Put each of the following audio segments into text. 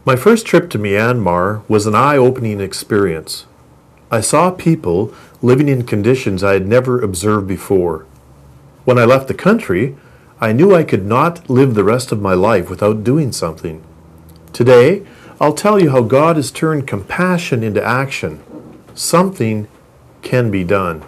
My first trip to Myanmar was an eye-opening experience. I saw people living in conditions I had never observed before. When I left the country, I knew I could not live the rest of my life without doing something. Today, I'll tell you how God has turned compassion into action. Something can be done.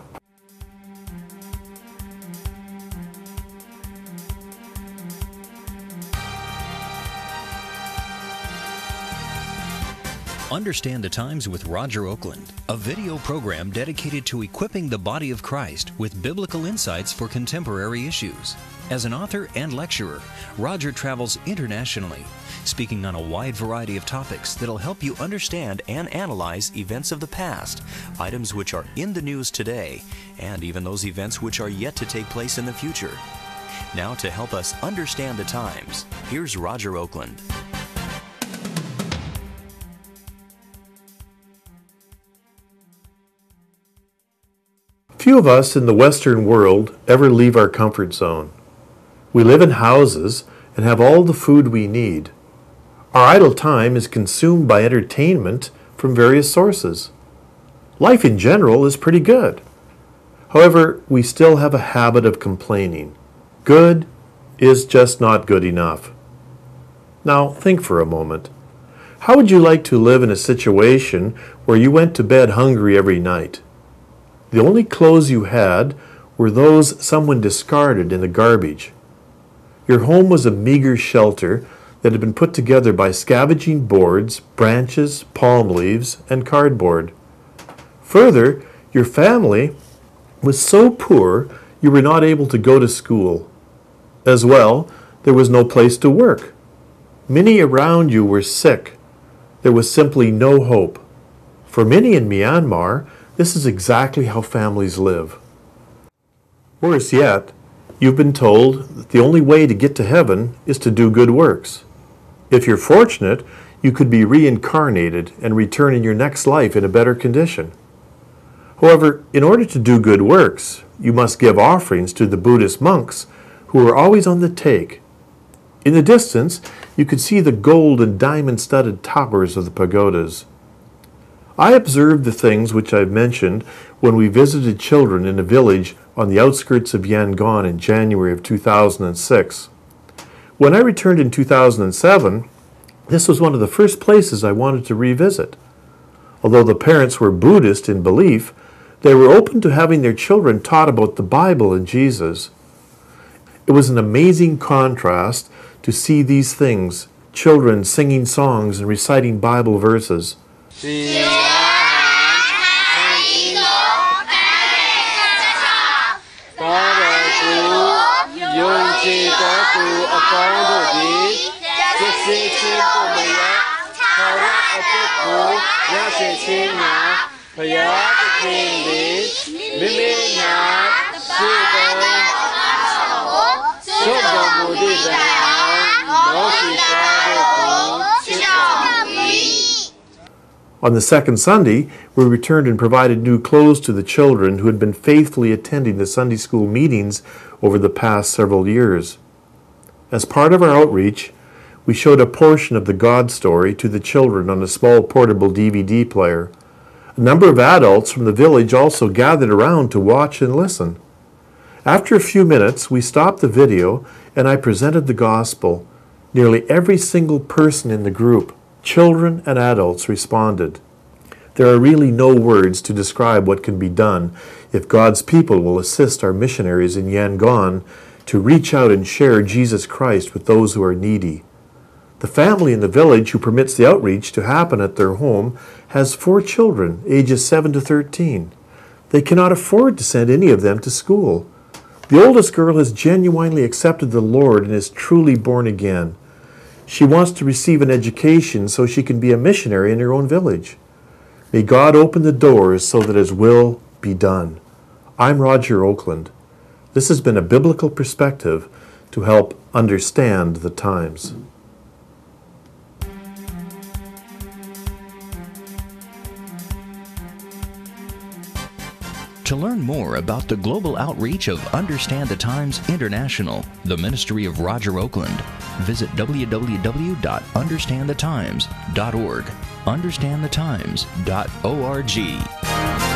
Understand the Times with Roger Oakland, a video program dedicated to equipping the body of Christ with biblical insights for contemporary issues. As an author and lecturer, Roger travels internationally, speaking on a wide variety of topics that'll help you understand and analyze events of the past, items which are in the news today, and even those events which are yet to take place in the future. Now, to help us understand the times, here's Roger Oakland. Few of us in the Western world ever leave our comfort zone. We live in houses and have all the food we need. Our idle time is consumed by entertainment from various sources. Life in general is pretty good. However, we still have a habit of complaining. Good is just not good enough. Now, think for a moment. How would you like to live in a situation where you went to bed hungry every night? The only clothes you had were those someone discarded in the garbage. Your home was a meager shelter that had been put together by scavenging boards, branches, palm leaves, and cardboard. Further, your family was so poor you were not able to go to school. As well, there was no place to work. Many around you were sick. There was simply no hope. For many in Myanmar, this is exactly how families live. Worse yet, you've been told that the only way to get to heaven is to do good works. If you're fortunate, you could be reincarnated and return in your next life in a better condition. However, in order to do good works, you must give offerings to the Buddhist monks who are always on the take. In the distance, you could see the gold and diamond-studded towers of the pagodas. I observed the things which I've mentioned when we visited children in a village on the outskirts of Yangon in January of 2006. When I returned in 2007, this was one of the first places I wanted to revisit. Although the parents were Buddhist in belief, they were open to having their children taught about the Bible and Jesus. It was an amazing contrast to see these things, children singing songs and reciting Bible verses. On the second Sunday, we returned and provided new clothes to the children who had been faithfully attending the Sunday school meetings over the past several years. As part of our outreach, we showed a portion of the God story to the children on a small portable DVD player. A number of adults from the village also gathered around to watch and listen. After a few minutes, we stopped the video and I presented the gospel. Nearly every single person in the group, children and adults, responded. There are really no words to describe what can be done if God's people will assist our missionaries in Yangon to reach out and share Jesus Christ with those who are needy. The family in the village who permits the outreach to happen at their home has 4 children, ages 7 to 13. They cannot afford to send any of them to school. The oldest girl has genuinely accepted the Lord and is truly born again. She wants to receive an education so she can be a missionary in her own village. May God open the doors so that His will be done. I'm Roger Oakland. This has been a biblical perspective to help understand the times. To learn learn more about the global outreach of Understand the Times International, the ministry of Roger Oakland, visit www.understandthetimes.org. Understandthetimes.org.